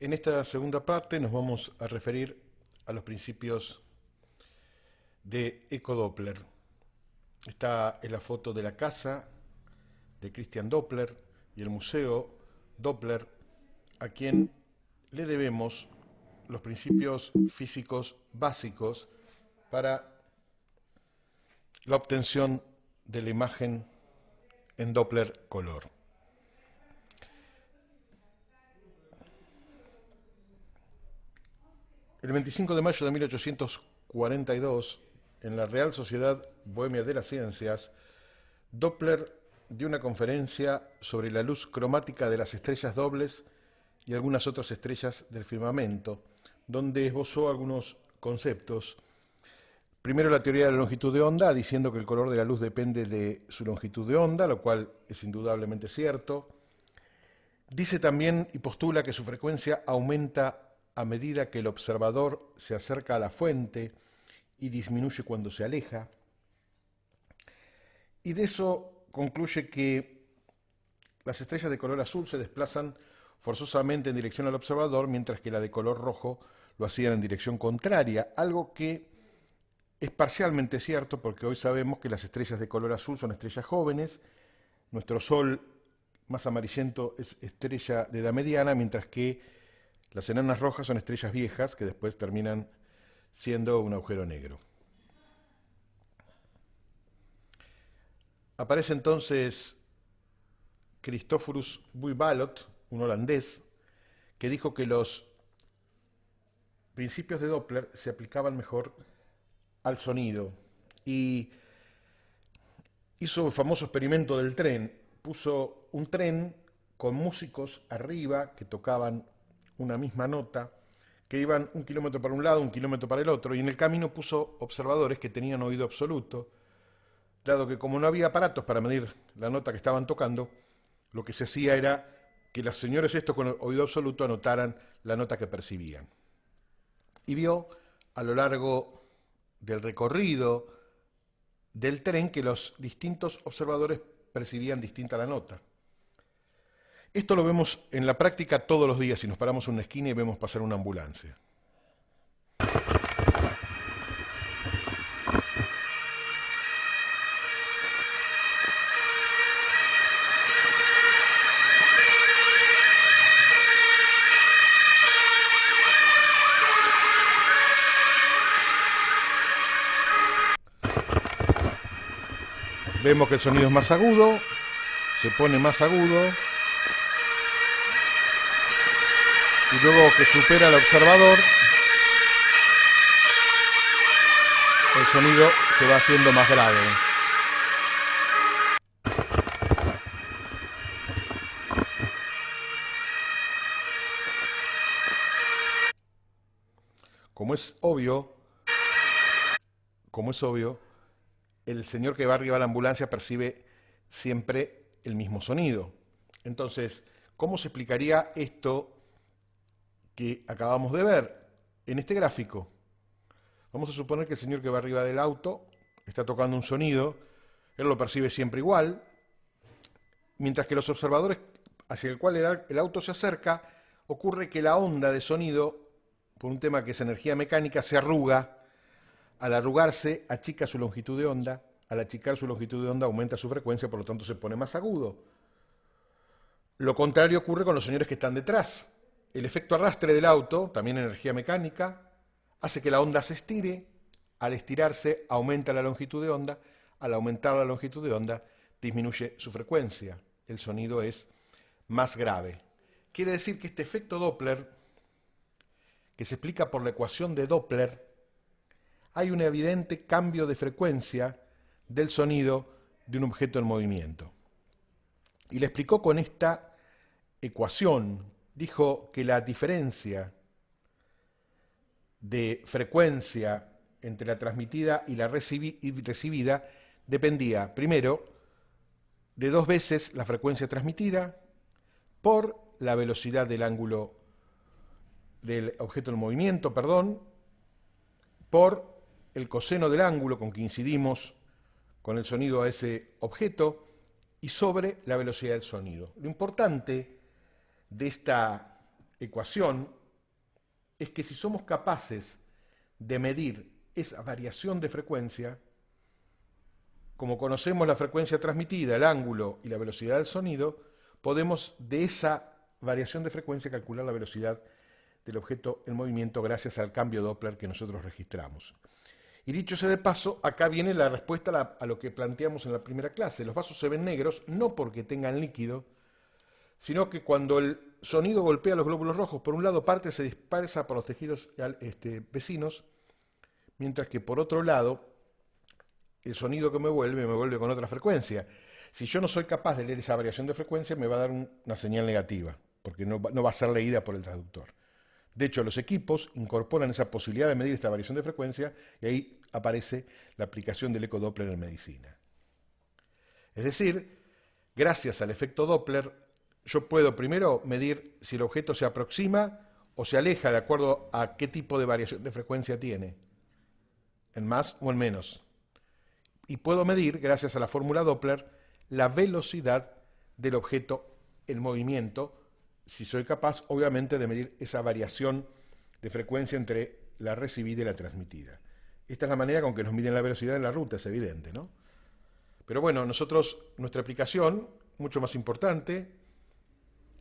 En esta segunda parte nos vamos a referir a los principios de ecodoppler. Está en la foto de la casa de Christian Doppler y el museo Doppler, a quien le debemos los principios físicos básicos para la obtención de la imagen en Doppler color. El 25 de mayo de 1842, en la Real Sociedad Bohemia de las Ciencias, Doppler dio una conferencia sobre la luz cromática de las estrellas dobles y algunas otras estrellas del firmamento, donde esbozó algunos conceptos. Primero, la teoría de la longitud de onda, diciendo que el color de la luz depende de su longitud de onda, lo cual es indudablemente cierto. Dice también y postula que su frecuencia aumenta a medida que el observador se acerca a la fuente y disminuye cuando se aleja. Y de eso concluye que las estrellas de color azul se desplazan forzosamente en dirección al observador, mientras que la de color rojo lo hacían en dirección contraria, algo que es parcialmente cierto porque hoy sabemos que las estrellas de color azul son estrellas jóvenes, nuestro Sol más amarillento es estrella de edad mediana, mientras que las enanas rojas son estrellas viejas que después terminan siendo un agujero negro. Aparece entonces Christophorus Buijbalot, un holandés, que dijo que los principios de Doppler se aplicaban mejor al sonido y hizo el famoso experimento del tren. Puso un tren con músicos arriba que tocaban una misma nota, que iban 1 kilómetro para un lado, 1 kilómetro para el otro, y en el camino puso observadores que tenían oído absoluto, dado que como no había aparatos para medir la nota que estaban tocando, lo que se hacía era que los señores estos con oído absoluto anotaran la nota que percibían. Y vio a lo largo del recorrido del tren que los distintos observadores percibían distinta la nota. Esto lo vemos en la práctica todos los días si nos paramos en una esquina y vemos pasar una ambulancia. Vemos que el sonido es más agudo, se pone más agudo, y luego que supera al observador, el sonido se va haciendo más grave. Como es obvio, el señor que va arriba de la ambulancia percibe siempre el mismo sonido. Entonces, ¿cómo se explicaría esto que acabamos de ver en este gráfico? Vamos a suponer que el señor que va arriba del auto está tocando un sonido, él lo percibe siempre igual, mientras que los observadores hacia el cual el auto se acerca, ocurre que la onda de sonido, por un tema que es energía mecánica, se arruga. Al arrugarse, achica su longitud de onda, al achicar su longitud de onda aumenta su frecuencia, por lo tanto se pone más agudo. Lo contrario ocurre con los señores que están detrás. El efecto arrastre del auto, también energía mecánica, hace que la onda se estire. Al estirarse, aumenta la longitud de onda. Al aumentar la longitud de onda, disminuye su frecuencia. El sonido es más grave. Quiere decir que este efecto Doppler, que se explica por la ecuación de Doppler, hay un evidente cambio de frecuencia del sonido de un objeto en movimiento. Y le explicó con esta ecuación. Dijo que la diferencia de frecuencia entre la transmitida y la recibida dependía, primero, de 2 veces la frecuencia transmitida por la velocidad del ángulo del objeto en movimiento, por el coseno del ángulo con que incidimos con el sonido a ese objeto y sobre la velocidad del sonido. Lo importante de esta ecuación es que si somos capaces de medir esa variación de frecuencia, como conocemos la frecuencia transmitida, el ángulo y la velocidad del sonido, podemos de esa variación de frecuencia calcular la velocidad del objeto en movimiento gracias al cambio Doppler que nosotros registramos. Y dicho sea de paso, acá viene la respuesta a lo que planteamos en la primera clase. Los vasos se ven negros no porque tengan líquido, sino que cuando el sonido golpea los glóbulos rojos, por un lado parte se dispersa por los tejidos vecinos, mientras que por otro lado el sonido que me vuelve con otra frecuencia. Si yo no soy capaz de leer esa variación de frecuencia, me va a dar una señal negativa, porque no va a ser leída por el traductor. De hecho, los equipos incorporan esa posibilidad de medir esta variación de frecuencia y ahí aparece la aplicación del ecodoppler en medicina. Es decir, gracias al efecto Doppler, yo puedo primero medir si el objeto se aproxima o se aleja de acuerdo a qué tipo de variación de frecuencia tiene, en más o en menos. Y puedo medir, gracias a la fórmula Doppler, la velocidad del objeto en movimiento, si soy capaz, obviamente, de medir esa variación de frecuencia entre la recibida y la transmitida. Esta es la manera con que nos miden la velocidad en la ruta, es evidente, ¿no? Pero bueno, nuestra aplicación, mucho más importante,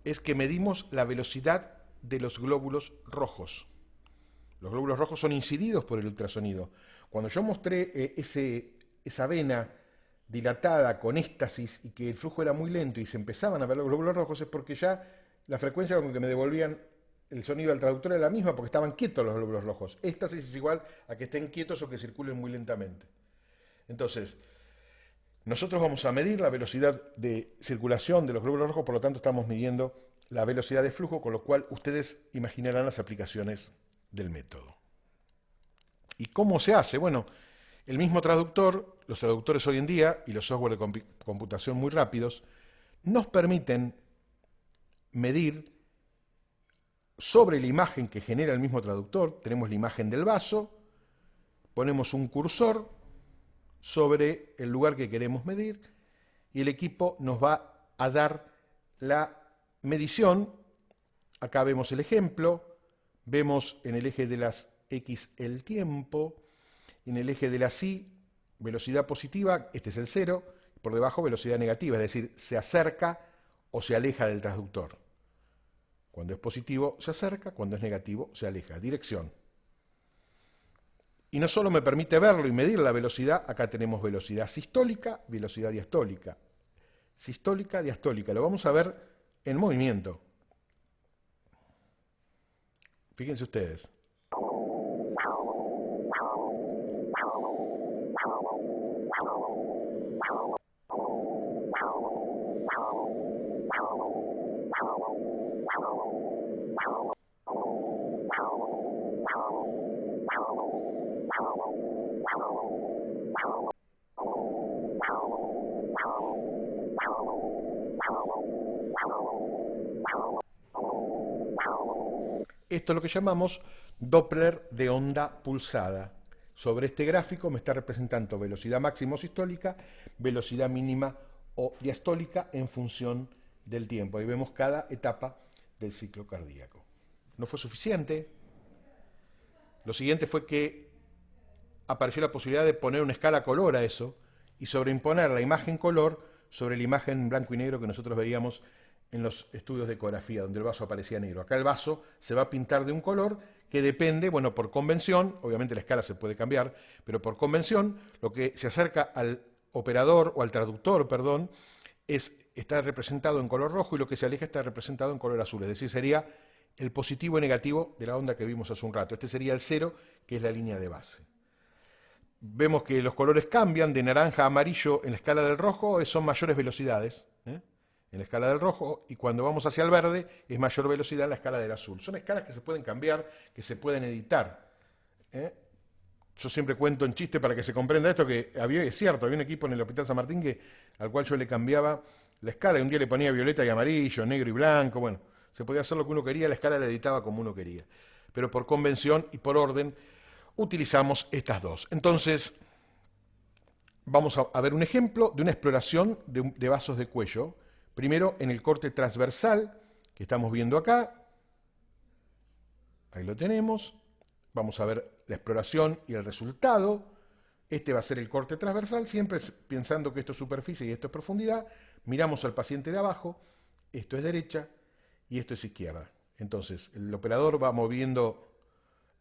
es que medimos la velocidad de los glóbulos rojos. Los glóbulos rojos son incididos por el ultrasonido. Cuando yo mostré esa vena dilatada con éstasis y que el flujo era muy lento y se empezaban a ver los glóbulos rojos, es porque ya la frecuencia con que me devolvían el sonido al traductor era la misma porque estaban quietos los glóbulos rojos. Éstasis es igual a que estén quietos o que circulen muy lentamente. Entonces, nosotros vamos a medir la velocidad de circulación de los glóbulos rojos, por lo tanto estamos midiendo la velocidad de flujo, con lo cual ustedes imaginarán las aplicaciones del método. ¿Y cómo se hace? Bueno, el mismo traductor, los traductores hoy en día y los software de computación muy rápidos, nos permiten medir sobre la imagen que genera el mismo traductor. Tenemos la imagen del vaso, ponemos un cursor sobre el lugar que queremos medir y el equipo nos va a dar la medición. Acá vemos el ejemplo, vemos en el eje de las X el tiempo, en el eje de las Y velocidad positiva, este es el 0, por debajo velocidad negativa, es decir, se acerca o se aleja del traductor. Cuando es positivo se acerca, cuando es negativo se aleja. Dirección. Y no solo me permite verlo y medir la velocidad, acá tenemos velocidad sistólica, velocidad diastólica. Sistólica, diastólica. Lo vamos a ver en movimiento. Fíjense ustedes. Esto es lo que llamamos Doppler de onda pulsada. Sobre este gráfico me está representando velocidad máxima o sistólica, velocidad mínima o diastólica en función del tiempo. Ahí vemos cada etapa del ciclo cardíaco. ¿No fue suficiente? Lo siguiente fue que apareció la posibilidad de poner una escala color a eso y sobreimponer la imagen color sobre la imagen blanco y negro que nosotros veíamos en los estudios de ecografía, donde el vaso aparecía negro. Acá el vaso se va a pintar de un color que depende, bueno, por convención, obviamente la escala se puede cambiar, pero por convención, lo que se acerca al operador o al traductor, perdón, está representado en color rojo y lo que se aleja está representado en color azul, es decir, sería el positivo y negativo de la onda que vimos hace un rato. Este sería el 0, que es la línea de base. Vemos que los colores cambian de naranja a amarillo en la escala del rojo, son mayores velocidades, en la escala del rojo, y cuando vamos hacia el verde es mayor velocidad en la escala del azul. Son escalas que se pueden cambiar, que se pueden editar. Yo siempre cuento en chiste para que se comprenda esto, que es cierto, había un equipo en el Hospital San Martín al cual yo le cambiaba la escala, y un día le ponía violeta y amarillo, negro y blanco, bueno, se podía hacer lo que uno quería, la escala la editaba como uno quería. Pero por convención y por orden utilizamos estas dos. Entonces, vamos a ver un ejemplo de una exploración de vasos de cuello. Primero en el corte transversal, que estamos viendo acá. Ahí lo tenemos. Vamos a ver la exploración y el resultado. Este va a ser el corte transversal, siempre pensando que esto es superficie y esto es profundidad. Miramos al paciente de abajo, esto es derecha y esto es izquierda. Entonces, el operador va moviendo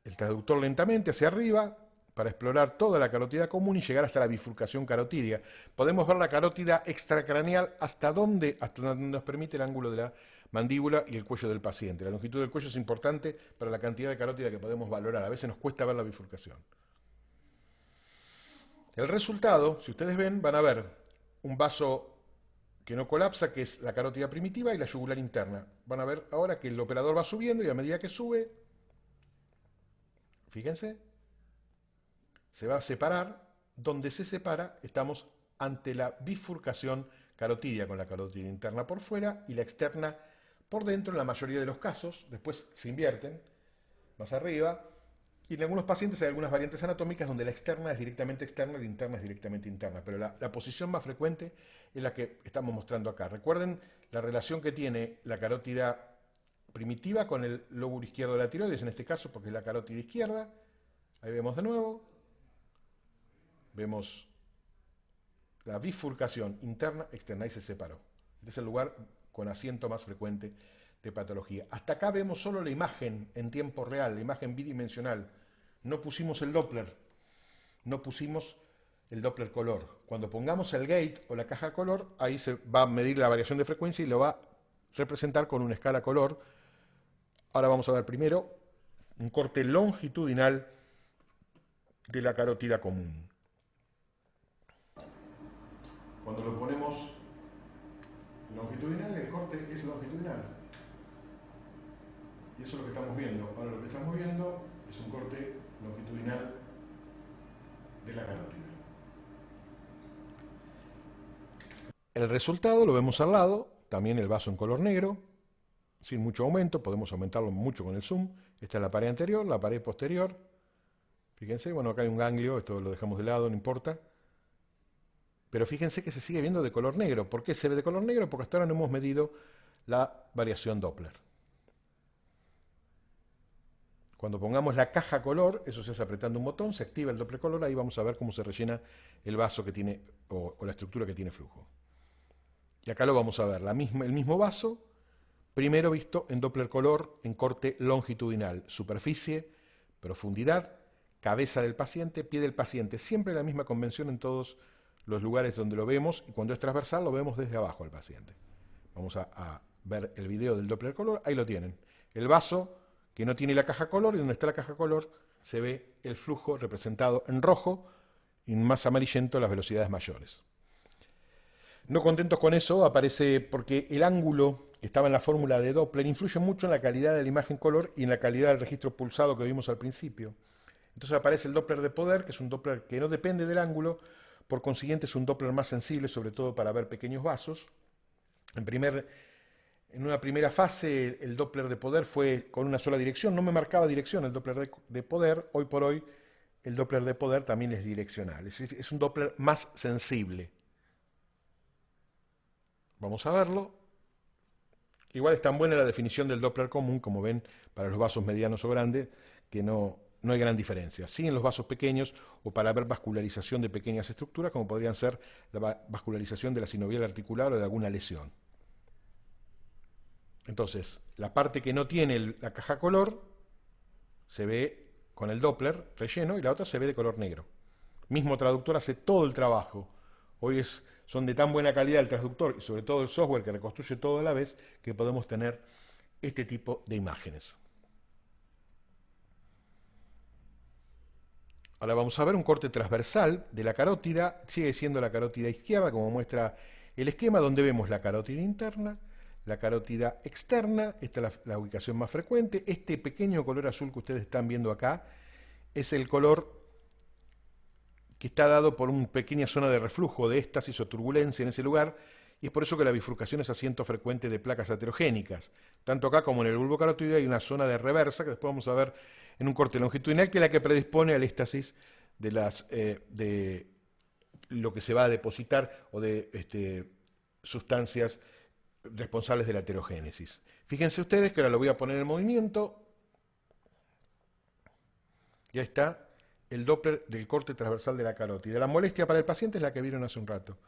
el traductor lentamente hacia arriba para explorar toda la carótida común y llegar hasta la bifurcación carotídea. Podemos ver la carótida extracraneal hasta donde nos permite el ángulo de la mandíbula y el cuello del paciente. La longitud del cuello es importante para la cantidad de carótida que podemos valorar. A veces nos cuesta ver la bifurcación. El resultado, si ustedes ven, van a ver un vaso que no colapsa, que es la carótida primitiva, y la yugular interna. Van a ver ahora que el operador va subiendo y a medida que sube, fíjense, se va a separar. Donde se separa, estamos ante la bifurcación carotidia, con la carótida interna por fuera y la externa por dentro en la mayoría de los casos. Después se invierten más arriba. Y en algunos pacientes hay algunas variantes anatómicas donde la externa es directamente externa y la interna es directamente interna. Pero la posición más frecuente es la que estamos mostrando acá. Recuerden la relación que tiene la carótida primitiva con el lóbulo izquierdo de la tiroides, en este caso porque es la carótida izquierda. Ahí vemos de nuevo. Vemos la bifurcación interna-externa. Ahí se separó. Este es el lugar con asiento más frecuente de patología. Hasta acá vemos solo la imagen en tiempo real, la imagen bidimensional. No pusimos el Doppler, no pusimos el Doppler color. Cuando pongamos el gate o la caja color, ahí se va a medir la variación de frecuencia y lo va a representar con una escala color. Ahora vamos a ver primero un corte longitudinal de la carótida común. Cuando lo ponemos longitudinal, el corte es longitudinal. Y eso es lo que estamos viendo. Ahora lo que estamos viendo es un corte longitudinal de la carótida. El resultado lo vemos al lado, también el vaso en color negro, sin mucho aumento, podemos aumentarlo mucho con el zoom. Esta es la pared anterior, la pared posterior. Fíjense, bueno, acá hay un ganglio, esto lo dejamos de lado, no importa. Pero fíjense que se sigue viendo de color negro. ¿Por qué se ve de color negro? Porque hasta ahora no hemos medido la variación Doppler. Cuando pongamos la caja color, eso se hace apretando un botón, se activa el Doppler color, ahí vamos a ver cómo se rellena el vaso que tiene, o la estructura que tiene flujo. Y acá lo vamos a ver, el mismo vaso, primero visto en Doppler color, en corte longitudinal, superficie, profundidad, cabeza del paciente, pie del paciente, siempre la misma convención en todos los lugares donde lo vemos, y cuando es transversal lo vemos desde abajo al paciente. Vamos a ver el video del Doppler color, ahí lo tienen. El vaso que no tiene la caja color, y donde está la caja color se ve el flujo representado en rojo y en más amarillento las velocidades mayores. No contentos con eso, aparece porque el ángulo que estaba en la fórmula de Doppler influye mucho en la calidad de la imagen color y en la calidad del registro pulsado que vimos al principio. Entonces aparece el Doppler de poder, que es un Doppler que no depende del ángulo, por consiguiente es un Doppler más sensible, sobre todo para ver pequeños vasos. En una primera fase el Doppler de poder fue con una sola dirección, no me marcaba dirección el Doppler de poder, hoy por hoy el Doppler de poder también es direccional, es un Doppler más sensible. Vamos a verlo. Igual es tan buena la definición del Doppler común, como ven, para los vasos medianos o grandes, que no hay gran diferencia. Sí en los vasos pequeños o para ver vascularización de pequeñas estructuras, como podrían ser la vascularización de la sinovial articular o de alguna lesión. Entonces, la parte que no tiene la caja color se ve con el Doppler relleno y la otra se ve de color negro. Mismo traductor hace todo el trabajo. Hoy son de tan buena calidad el traductor y sobre todo el software que reconstruye todo a la vez que podemos tener este tipo de imágenes. Ahora vamos a ver un corte transversal de la carótida. Sigue siendo la carótida izquierda, como muestra el esquema, donde vemos la carótida interna, la carótida externa. Esta es la ubicación más frecuente. Este pequeño color azul que ustedes están viendo acá es el color que está dado por una pequeña zona de reflujo, de éstasis o turbulencia en ese lugar, y es por eso que la bifurcación es asiento frecuente de placas aterogénicas. Tanto acá como en el bulbo carotídeo hay una zona de reversa, que después vamos a ver en un corte longitudinal, que es la que predispone al éstasis de lo que se va a depositar o de sustancias responsables de la aterogénesis. Fíjense ustedes que ahora lo voy a poner en movimiento. Y ahí está el Doppler del corte transversal de la carótida. La molestia para el paciente es la que vieron hace un rato.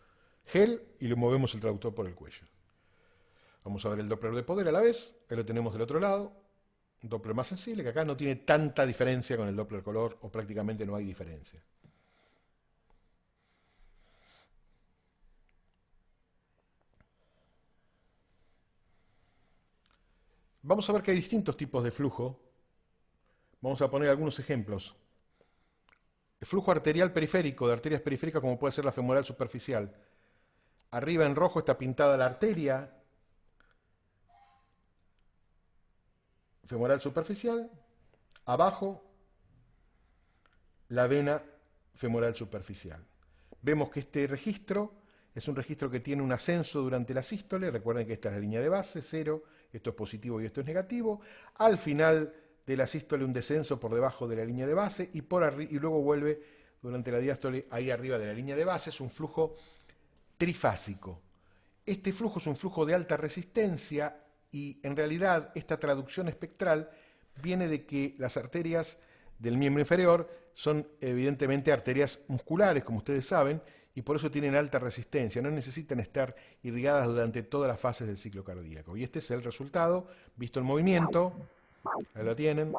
Gel y le movemos el traductor por el cuello. Vamos a ver el Doppler de poder a la vez. Ahí lo tenemos del otro lado. Un Doppler más sensible, que acá no tiene tanta diferencia con el Doppler color, o prácticamente no hay diferencia. Vamos a ver que hay distintos tipos de flujo. Vamos a poner algunos ejemplos. El flujo arterial periférico, de arterias periféricas como puede ser la femoral superficial. Arriba en rojo está pintada la arteria femoral superficial. Abajo, la vena femoral superficial. Vemos que este registro es un registro que tiene un ascenso durante la sístole. Recuerden que esta es la línea de base, 0, esto es positivo y esto es negativo. Al final de la sístole un descenso por debajo de la línea de base y luego vuelve durante la diástole ahí arriba de la línea de base. Es un flujo trifásico. Este flujo es un flujo de alta resistencia y en realidad esta traducción espectral viene de que las arterias del miembro inferior son evidentemente arterias musculares, como ustedes saben, y por eso tienen alta resistencia, no necesitan estar irrigadas durante todas las fases del ciclo cardíaco. Y este es el resultado, visto el movimiento, ahí lo tienen.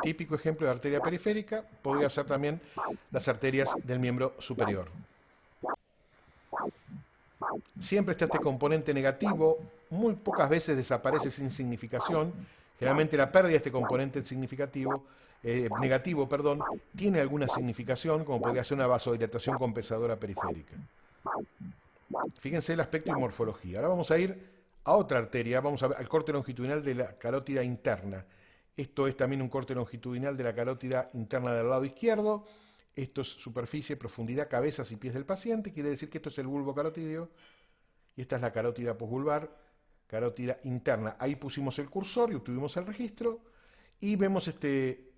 Típico ejemplo de arteria periférica, podría ser también las arterias del miembro superior. Siempre está este componente negativo, muy pocas veces desaparece sin significación. Generalmente la pérdida de este componente negativo, tiene alguna significación, como podría ser una vasodilatación compensadora periférica. Fíjense el aspecto y morfología. Ahora vamos a ir a otra arteria, vamos a ver al corte longitudinal de la carótida interna. Esto es también un corte longitudinal de la carótida interna del lado izquierdo. Esto es superficie, profundidad, cabezas y pies del paciente. Quiere decir que esto es el bulbo carotídeo. Y esta es la carótida posvulvar, carótida interna. Ahí pusimos el cursor y obtuvimos el registro. Y vemos este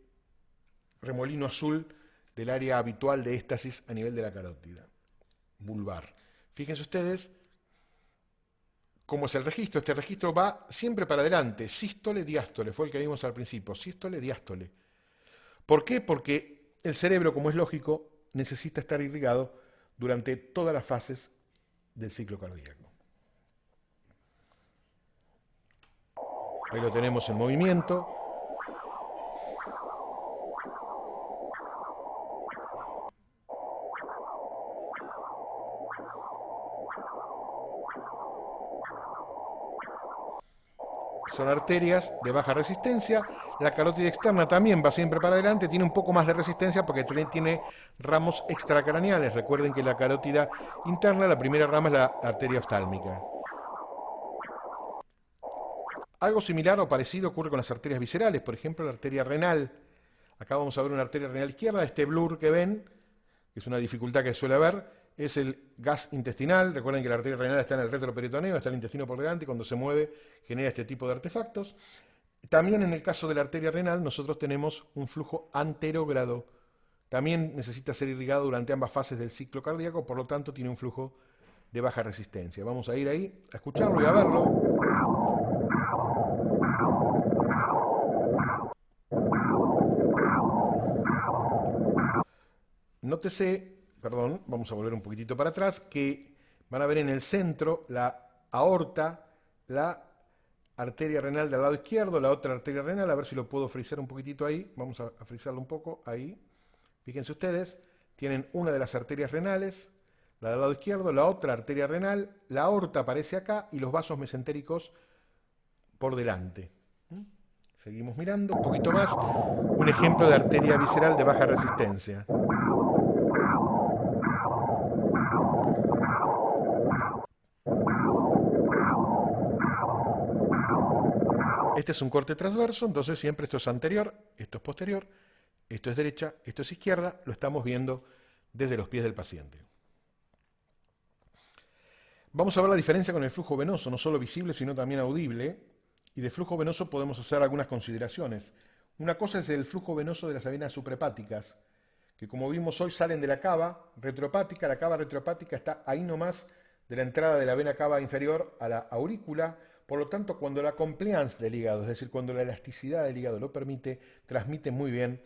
remolino azul del área habitual de éstasis a nivel de la carótida vulvar. Fíjense ustedes cómo es el registro. Este registro va siempre para adelante. Sístole, diástole. Fue el que vimos al principio. Sístole, diástole. ¿Por qué? Porque el cerebro, como es lógico, necesita estar irrigado durante todas las fases del ciclo cardíaco. Ahí lo tenemos en movimiento. Son arterias de baja resistencia. La carótida externa también va siempre para adelante, tiene un poco más de resistencia porque tiene ramos extracraneales. Recuerden que la carótida interna, la primera rama es la arteria oftálmica. Algo similar o parecido ocurre con las arterias viscerales, por ejemplo la arteria renal. Acá vamos a ver una arteria renal izquierda, este blur que ven, que es una dificultad que suele haber, es el gas intestinal. Recuerden que la arteria renal está en el retroperitoneo, está el intestino por delante y cuando se mueve genera este tipo de artefactos. También en el caso de la arteria renal nosotros tenemos un flujo anterógrado. También necesita ser irrigado durante ambas fases del ciclo cardíaco, por lo tanto tiene un flujo de baja resistencia. Vamos a ir ahí a escucharlo y a verlo. Nótese, perdón, vamos a volver un poquitito para atrás, que van a ver en el centro la aorta, la arteria renal del lado izquierdo, la otra arteria renal, a ver si lo puedo frizar un poquitito ahí, vamos a frizarlo un poco, ahí. Fíjense ustedes, tienen una de las arterias renales, la del lado izquierdo, la otra arteria renal, la aorta aparece acá y los vasos mesentéricos por delante. Seguimos mirando un poquito más, un ejemplo de arteria visceral de baja resistencia. Este es un corte transverso, entonces siempre esto es anterior, esto es posterior, esto es derecha, esto es izquierda, lo estamos viendo desde los pies del paciente. Vamos a ver la diferencia con el flujo venoso, no solo visible, sino también audible. Y de flujo venoso podemos hacer algunas consideraciones. Una cosa es el flujo venoso de las venas suprahepáticas, que como vimos hoy salen de la cava retropática. La cava retropática está ahí nomás de la entrada de la vena cava inferior a la aurícula. Por lo tanto, cuando la compliance del hígado, es decir, cuando la elasticidad del hígado lo permite, transmite muy bien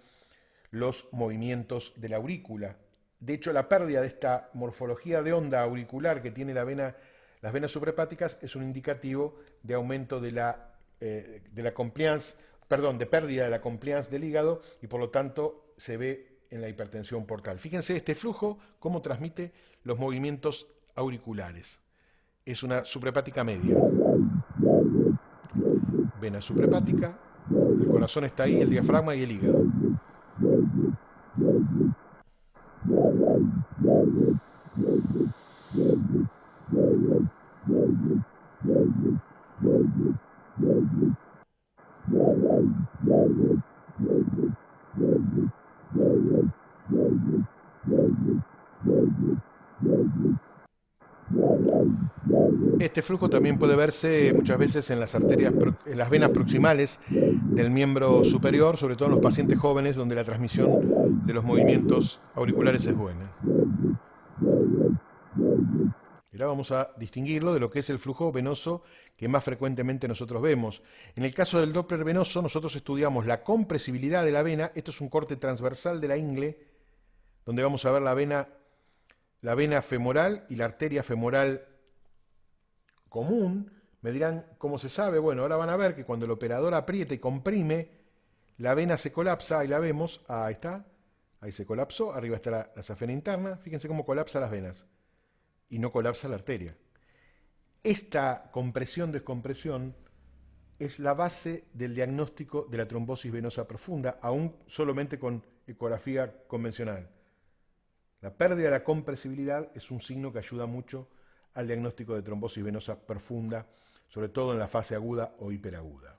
los movimientos de la aurícula. De hecho, la pérdida de esta morfología de onda auricular que tiene las venas suprahepáticas es un indicativo de aumento de la compliance, perdón, de pérdida de la compliance del hígado, y por lo tanto se ve en la hipertensión portal. Fíjense este flujo, cómo transmite los movimientos auriculares. Es una suprahepática media. Vena suprahepática, el corazón está ahí, el diafragma y el hígado. Este flujo también puede verse muchas veces en las arterias, en las venas proximales del miembro superior, sobre todo en los pacientes jóvenes, donde la transmisión de los movimientos auriculares es buena. Y ahora vamos a distinguirlo de lo que es el flujo venoso que más frecuentemente nosotros vemos. En el caso del Doppler venoso, nosotros estudiamos la compresibilidad de la vena. Esto es un corte transversal de la ingle, donde vamos a ver la vena femoral y la arteria femoral común. Me dirán cómo se sabe. Bueno, ahora van a ver que cuando el operador aprieta y comprime, la vena se colapsa. Ahí la vemos. Ahí está. Ahí se colapsó. Arriba está la safena interna. Fíjense cómo colapsa las venas. Y no colapsa la arteria. Esta compresión-descompresión es la base del diagnóstico de la trombosis venosa profunda, aún solamente con ecografía convencional. La pérdida de la compresibilidad es un signo que ayuda mucho al diagnóstico de trombosis venosa profunda, sobre todo en la fase aguda o hiperaguda.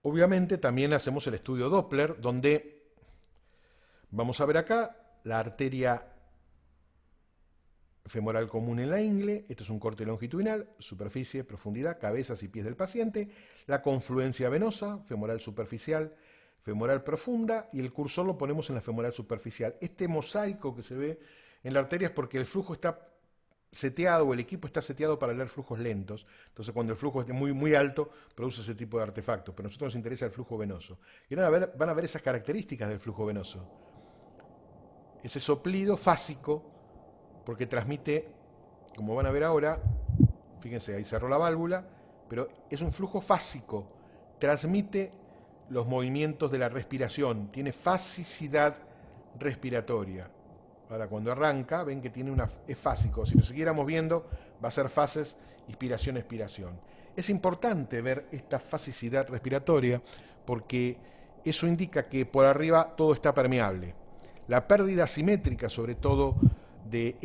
Obviamente también hacemos el estudio Doppler, donde vamos a ver acá la arteria femoral común en la ingle. Esto es un corte longitudinal, superficie, profundidad, cabezas y pies del paciente, la confluencia venosa, femoral superficial, femoral profunda, y el cursor lo ponemos en la femoral superficial. Este mosaico que se ve en la arteria es porque el flujo está seteado, o el equipo está seteado para leer flujos lentos. Entonces, cuando el flujo es muy, muy alto, produce ese tipo de artefactos. Pero a nosotros nos interesa el flujo venoso. Y ahora van a ver esas características del flujo venoso. Ese soplido fásico, porque transmite, como van a ver ahora, fíjense, ahí cerró la válvula, pero es un flujo fásico, transmite los movimientos de la respiración, tiene fasicidad respiratoria. Ahora, cuando arranca, ven que es fásico. Si lo siguiéramos viendo, va a ser fases, inspiración, expiración. Es importante ver esta fasicidad respiratoria porque eso indica que por arriba todo está permeable. La pérdida simétrica, sobre todo, de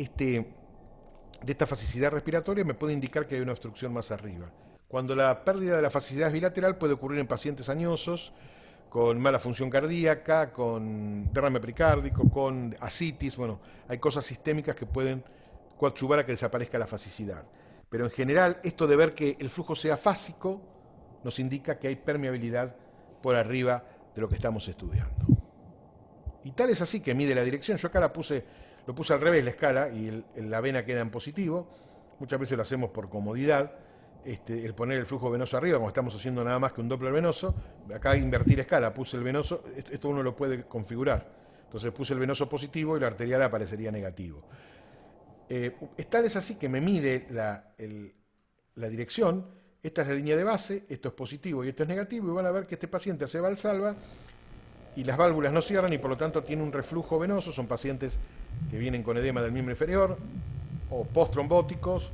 esta fasicidad respiratoria me puede indicar que hay una obstrucción más arriba. Cuando la pérdida de la fasicidad es bilateral, puede ocurrir en pacientes añosos, con mala función cardíaca, con derrame pericárdico, con ascitis. Bueno, hay cosas sistémicas que pueden coadyuvar a que desaparezca la fasicidad. Pero en general, esto de ver que el flujo sea fásico nos indica que hay permeabilidad por arriba de lo que estamos estudiando. Y tal es así que mide la dirección. Yo acá lo puse al revés la escala y la vena queda en positivo. Muchas veces lo hacemos por comodidad. El poner el flujo venoso arriba, como estamos haciendo nada más que un Doppler venoso. Acá invertir escala, puse el venoso, esto uno lo puede configurar. Entonces puse el venoso positivo y la arterial aparecería negativo. Tal es así que me mide la dirección. Esta es la línea de base, esto es positivo y esto es negativo, y van a ver que este paciente hace valsalva y las válvulas no cierran y por lo tanto tiene un reflujo venoso. Son pacientes que vienen con edema del miembro inferior o postrombóticos,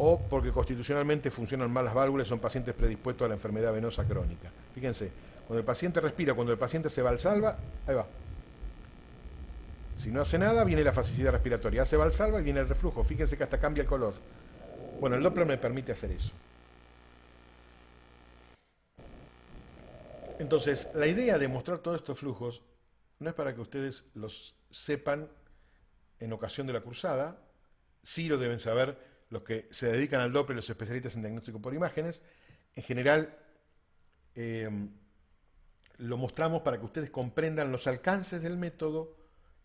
o porque constitucionalmente funcionan mal las válvulas, son pacientes predispuestos a la enfermedad venosa crónica. Fíjense, cuando el paciente respira, cuando el paciente se valsalva, ahí va. Si no hace nada, viene la fasicidad respiratoria, hace valsalva y viene el reflujo. Fíjense que hasta cambia el color. Bueno, el Doppler me permite hacer eso. Entonces, la idea de mostrar todos estos flujos no es para que ustedes los sepan en ocasión de la cursada, sí lo deben saber los que se dedican al Doppler, los especialistas en diagnóstico por imágenes. En general, lo mostramos para que ustedes comprendan los alcances del método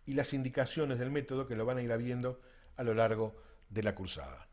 y las indicaciones del método que lo van a ir viendo a lo largo de la cursada.